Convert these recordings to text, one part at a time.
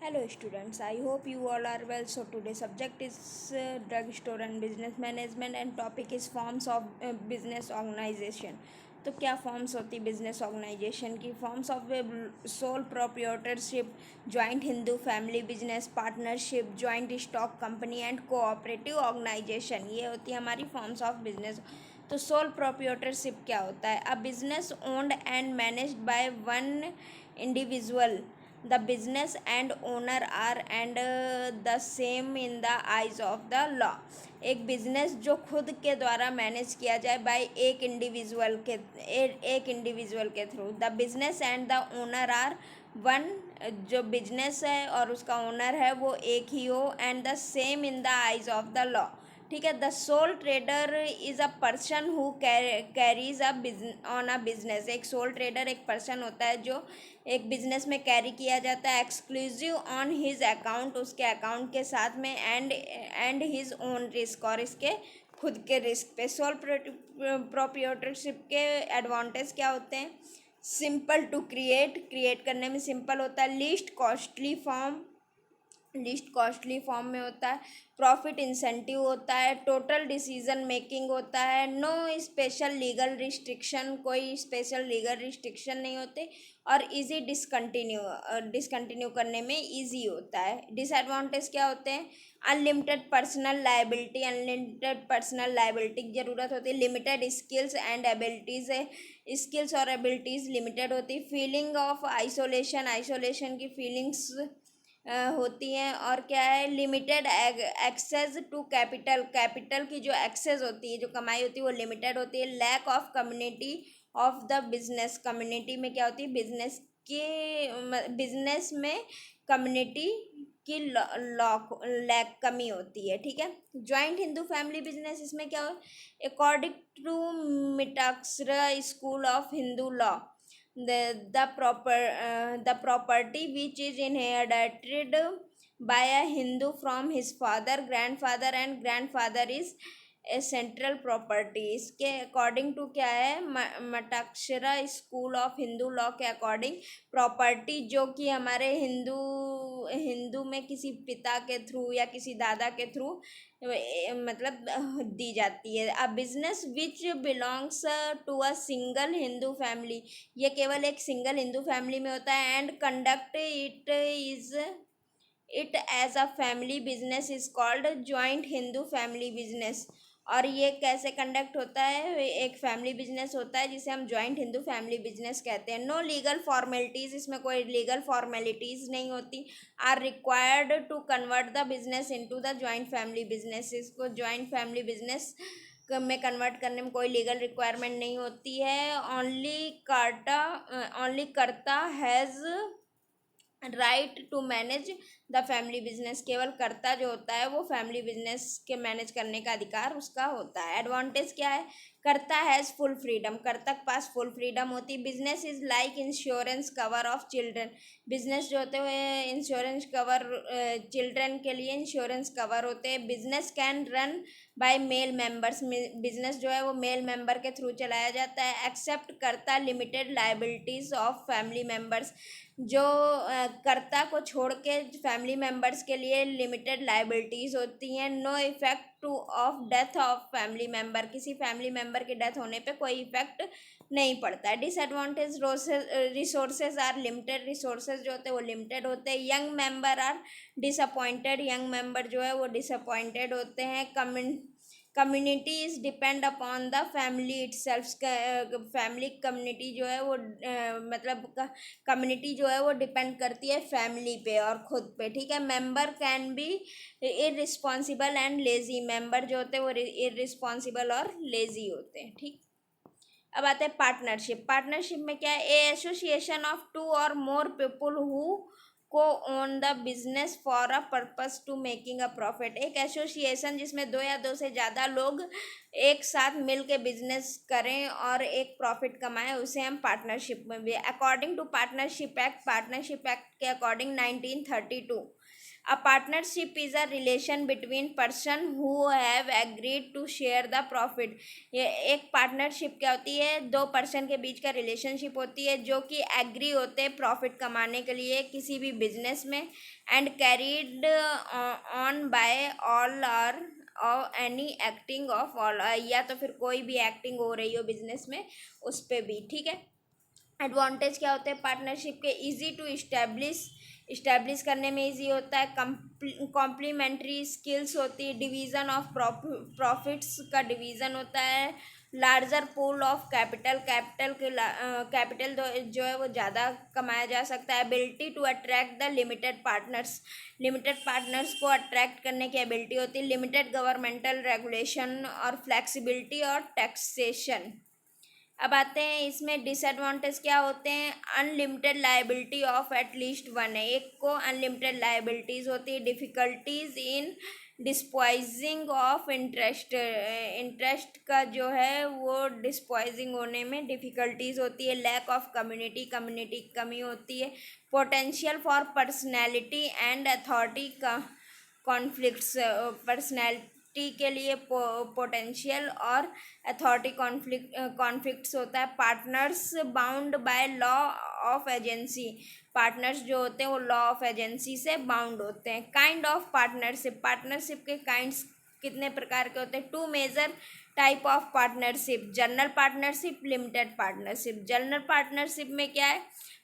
Hello students, I hope you all are well. So today's subject is drugstore and business management and topic is forms of business organization. तो क्या forms होती business organisation की? Forms of sole proprietorship, joint Hindu family business, partnership, joint stock company and cooperative organisation, ये होती है हमारी forms of business. तो sole proprietorship क्या होता है? A business owned and managed by one individual, the business and owner are and the same in the eyes of the law। एक business जो खुद के द्वारा मैनेज किया जाए बाय एक इंडिविजुअल के through. The business and the owner are one, जो बिजनेस है और उसका ओनर है वो एक ही हो, and the same in the eyes of the law. ठीक है। The sole trader is a person who carries on a business. एक सोल ट्रेडर एक पर्सन होता है जो एक बिजनेस में कैरी किया जाता है एक्सक्लूसिव ऑन हिज अकाउंट, उसके अकाउंट के साथ में, एंड हिज ओन रिस्क, और इसके खुद के रिस्क पे। सोल प्रोप्रिएटरशिप के एडवांटेज क्या होते हैं? सिंपल टू क्रिएट करने में सिंपल होता है। लीस्ट कॉस्टली फॉर्म में होता है। प्रॉफिट इंसेंटिव होता है। टोटल डिसीजन मेकिंग होता है। नो स्पेशल लीगल रिस्ट्रिक्शन, कोई स्पेशल लीगल रिस्ट्रिक्शन नहीं होते। और इजी डिसकंटिन्यू करने में इजी होता है। डिसएडवांटेज क्या होते हैं? अनलिमिटेड पर्सनल लाइबिलिटी की ज़रूरत होती है। लिमिटेड स्किल्स एंड एबिलिटीज़ है, स्किल्स और एबिलिटीज़ लिमिटेड होती है। फीलिंग ऑफ आइसोलेशन की फीलिंग्स होती हैं। और क्या है? लिमिटेड एक्सेस टू कैपिटल की जो एक्सेस होती है, जो कमाई होती है, वो लिमिटेड होती है। Lack of community of the business, community में क्या होती है? बिजनेस में कम्युनिटी की लैक कमी होती है। ठीक है। जॉइंट हिंदू फैमिली बिजनेस, इसमें क्या हो? According to Mitakshara school of Hindu law, the property which is inherited by a Hindu from his father, grandfather and grandfather is A central property. इसके अकॉर्डिंग टू क्या है? मटाक्षरा स्कूल ऑफ हिंदू लॉ के according property जो कि हमारे हिंदू में किसी पिता के थ्रू या किसी दादा के थ्रू मतलब दी जाती है। A business which belongs to a single Hindu family, ये केवल एक सिंगल हिंदू फैमिली में होता है। And conduct it as a family business is called joint Hindu family business. और ये कैसे कंडक्ट होता है? एक फैमिली बिजनेस होता है जिसे हम जॉइंट हिंदू फैमिली बिजनेस कहते हैं। नो लीगल फॉर्मेलिटीज़, इसमें कोई लीगल फॉर्मेलिटीज़ नहीं होती। Are required to convert the business into the joint family business, इसको जॉइंट फैमिली बिजनेस में कन्वर्ट करने में कोई लीगल रिक्वायरमेंट नहीं होती है। Only karta has right to manage the family business, केवल कर्ता जो होता है वो फैमिली बिजनेस के मैनेज करने का अधिकार उसका होता है। एडवांटेज क्या है? कर्ता हैज़ फुल फ्रीडम, कर्ता के पास फुल फ्रीडम होती है। Business is like insurance cover of children, business जो होते हैं इंश्योरेंस कवर, चिल्ड्रन के लिए इंश्योरेंस कवर होते हैं। Business can run by male members, business जो है वो मेल मेंबर के थ्रू चलाया जाता है। एक्सेप्ट कर्ता limited liabilities of family members, जो कर्ता को छोड़ के फैमिली मेंबर्स के लिए लिमिटेड लाइबिलिटीज़ होती हैं। No effect to of death of family member, किसी फैमिली मेंबर के डेथ होने पे कोई इफेक्ट नहीं पड़ता है। Disadvantage resources are limited, resources जो होते हैं वो लिमिटेड होते हैं। Young member are disappointed, young member जो है वो डिसअपॉइंटेड होते हैं। Community is depend upon the family itself, family community जो है वो मतलब कम्युनिटी जो है वो डिपेंड करती है फैमिली पे और खुद पे। ठीक है। Member can be irresponsible and lazy, member जो होते हैं वो इररिस्पॉन्सिबल और लेजी होते हैं। ठीक। अब आते हैं पार्टनरशिप में क्या है? ए association of two or more people who co-own the business for a purpose to making a profit, एक एसोसिएशन जिसमें दो या दो से ज़्यादा लोग एक साथ मिल के बिजनेस करें और एक प्रॉफिट कमाएं, उसे हम पार्टनरशिप में भी। अकॉर्डिंग टू पार्टनरशिप एक्ट के according 1932 A partnership is a relation between person who have agreed to share the profit. ये एक पार्टनरशिप क्या होती है, दो पर्सन के बीच का रिलेशनशिप होती है जो कि एग्री होते हैं प्रॉफिट कमाने के लिए किसी भी बिजनेस में, and carried on by all और एनी एक्टिंग ऑफ ऑल, या तो फिर कोई भी एक्टिंग हो रही हो बिजनेस में उस पर भी, ठीक है। एडवांटेज क्या होते हैं पार्टनरशिप के, इजी टू इस्टेब्लिश करने में इजी होता है, कॉम्प्लीमेंट्री स्किल्स होती है, डिवीज़न ऑफ प्रॉफिट्स का डिवीज़न होता है, लार्जर पूल ऑफ कैपिटल जो है वो ज़्यादा कमाया जा सकता है, ability to attract the limited partners को अट्रैक्ट करने की एबिलिटी होती है, लिमिटेड गवर्नमेंटल रेगुलेशन और फ्लेक्सिबिलिटी और टैक्सेशन। अब आते हैं इसमें डिसएडवांटेज क्या होते हैं, unlimited liability of at least one है, एक को अनलिमिटेड लाइबिलिटीज़ होती है, difficulties in disposing of interest का जो है वो डिस्पॉइजिंग होने में डिफ़िकल्टीज होती है, लैक ऑफ कम्युनिटी की कमी होती है, potential for personality and authority का कॉन्फ्लिक्ट्स, पर्सनैलिटी के लिए पोटेंशियल और अथॉरिटी कॉन्फ्लिक्ट्स होता है, partners bound by law of agency, partners जो होते हैं वो लॉ ऑफ एजेंसी से बाउंड होते हैं। काइंड ऑफ पार्टनरशिप के काइंड्स कितने प्रकार के होते हैं, two major type of partnership, general partnership, limited partnership. General partnership में क्या है,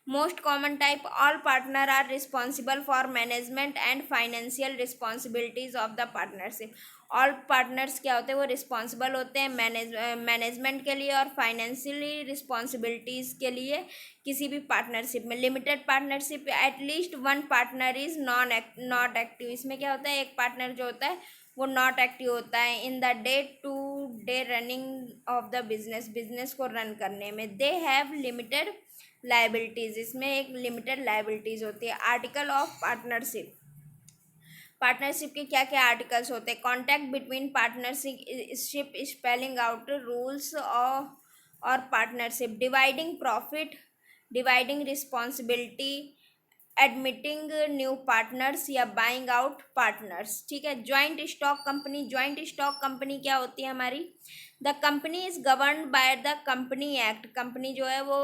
most common type, all partner are responsible for management and financial responsibilities of the partnership. All partners क्या होते हैं, वो रिस्पॉन्सिबल होते हैं मैनेजमेंट के लिए और फाइनेंशियली रिस्पॉन्सिबिलिटीज़ के लिए किसी भी पार्टनरशिप में। Limited partnership, at least one partner is not active, इसमें क्या होता है एक पार्टनर जो होता है वो नॉट एक्टिव होता है in the day to day running of the business को रन करने में। दे हैव लिमिटेड लाइबिलिटीज़, इसमें एक लिमिटेड लाइबिलिटीज़ होती है। आर्टिकल ऑफ पार्टनरशिप के क्या क्या आर्टिकल्स होते हैं, contract between partnership spelling out rules और partnership, dividing profit, dividing responsibility, admitting new partners या बाइंग आउट पार्टनर्स, ठीक है। ज्वाइंट स्टॉक कंपनी क्या होती है हमारी, the company is governed by the company act, company जो है वो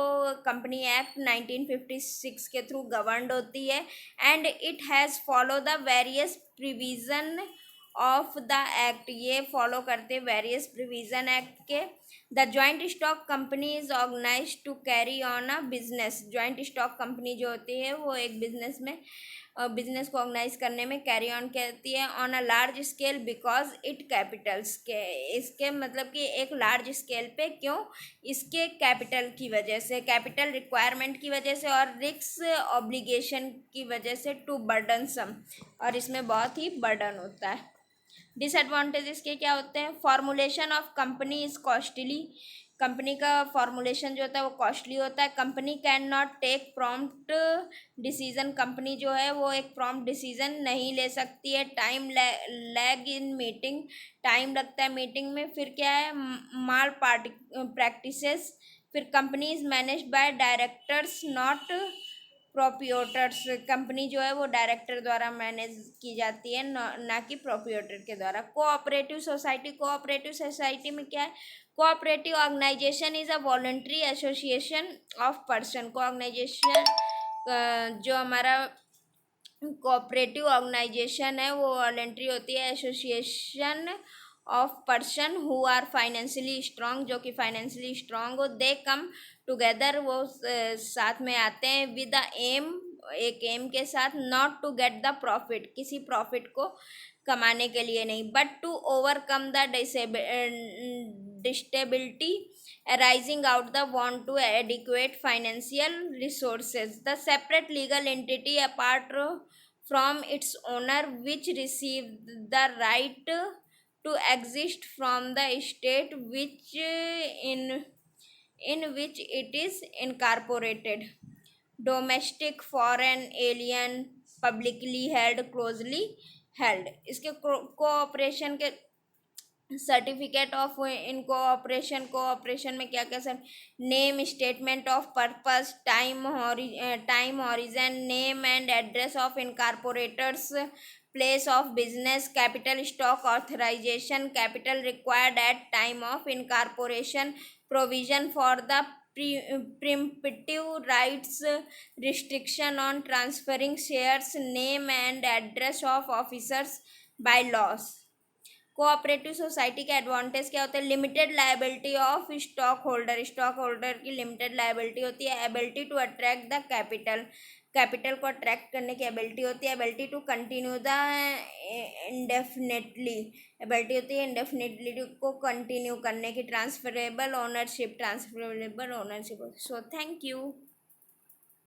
कंपनी एक्ट 1956 के थ्रू गवर्नड होती है, and it has follow the various provision of the act, ये फॉलो करते वेरियस प्रोविजन एक्ट के। The joint stock company is organise to carry on a business, joint stock company जो होती है वो एक बिजनेस को ऑर्गेनाइज करने में कैरी ऑन करती है on a large scale because it Capitals के, इसके मतलब कि एक लार्ज स्केल पे, क्यों, इसके कैपिटल की वजह से, कैपिटल रिक्वायरमेंट की वजह से और रिस्क ऑब्लिगेशन की वजह से, टू बर्डनसम, और इसमें बहुत ही बर्डन होता है। डिसएडवांटेज इसके क्या होते हैं, formulation of company is costly, company का फॉर्मुलेशन जो होता है वो कॉस्टली होता है, company can not take prompt decision, company जो है वो एक प्रॉम्प्ट डिसीजन नहीं ले सकती है, time lag in meeting, time लगता है मीटिंग में, फिर क्या है माल प्रैक्टिसेस, फिर company is managed by directors not proprietors, company जो है वो डायरेक्टर द्वारा मैनेज की जाती है ना कि प्रोप्रिएटर के द्वारा। कोऑपरेटिव सोसाइटी में क्या है, cooperative organisation is a voluntary association of person, कोऑर्गेनाइजेशन जो हमारा कोऑपरेटिव ऑर्गेनाइजेशन है वो वॉलंटरी होती है, association of person who are financially strong, जो कि फाइनेंशियली स्ट्रांग हो, दे कम टुगेदर, वो साथ में आते हैं विद द एम, एक एम के साथ, not to get the profit, किसी प्रॉफिट को कमाने के लिए नहीं, but to overcome the disability arising out the want to adequate financial resources, the separate legal entity apart from its owner which receive the right to exist from the state which in which it is incorporated, domestic, foreign, alien, publicly held, closely held। इसके cooperation के certificate of incorporation में क्या क्या sir, name, statement of purpose, time horizon, name and address of incorporators, place of business, capital stock authorisation, capital required at time of incorporation, provision for the preemptive rights, restriction on transferring shares, name and address of officers by laws. Cooperative society के advantage क्या होते हैं? Limited liability of stock holder की limited liability होती है, ability to attract the capital को attract करने की एबिलिटी होती है, ability to continue the indefinitely ability होती है इंडेफिनेटली को कंटिन्यू करने की, transferable ownership. So thank you.